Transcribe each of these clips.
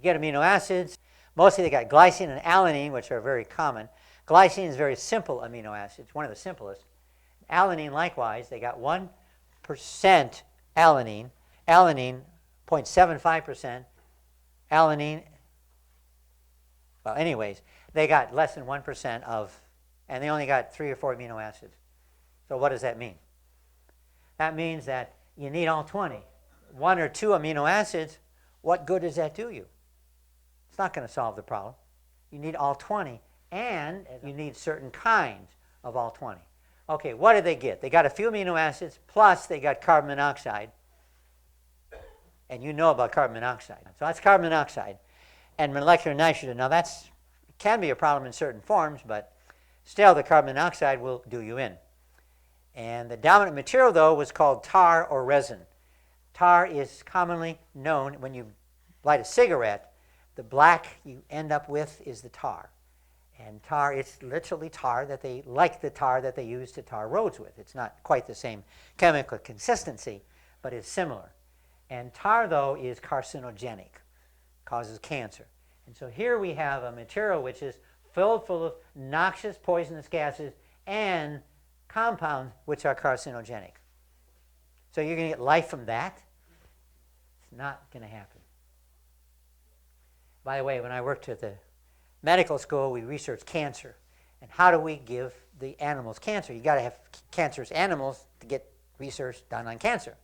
get amino acids. Mostly they got glycine and alanine, which are very common. Glycine is a very simple amino acid. It's one of the simplest. Alanine, likewise, they got 1% alanine. Alanine, 0.75%. Alanine, well, anyways, they got less than 1% of, and they only got 3 or 4 amino acids. So what does that mean? That means that you need all 20. 1 or 2 amino acids, what good does that do you? It's not going to solve the problem. You need all 20, and you need certain kinds of all 20. Okay, what did they get? They got a few amino acids, plus they got carbon monoxide. And you know about carbon monoxide. So that's carbon monoxide. And molecular nitrogen. Now that can be a problem in certain forms, but still the carbon monoxide will do you in. And the dominant material, though, was called tar or resin. Tar is commonly known when you light a cigarette. The black you end up with is the tar. And tar, it's literally tar that they, like the tar that they use to tar roads with. It's not quite the same chemical consistency, but it's similar. And tar, though, is carcinogenic, causes cancer. And so here we have a material which is filled full of noxious, poisonous gases and compounds which are carcinogenic. So you're going to get life from that? It's not going to happen. By the way, when I worked at the medical school, we researched cancer. And how do we give the animals cancer? You've got to have cancerous animals to get research done on cancer.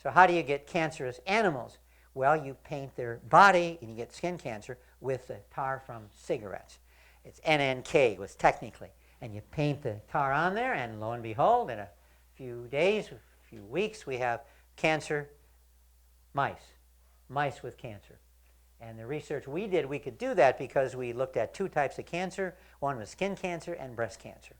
So how do you get cancerous animals? Well, you paint their body, and you get skin cancer with the tar from cigarettes. It's NNK, was technically. And you paint the tar on there, and lo and behold, in a few days, a few weeks, we have cancer mice with cancer. And the research we did, we could do that because we looked at 2 types of cancer. One was skin cancer and breast cancer.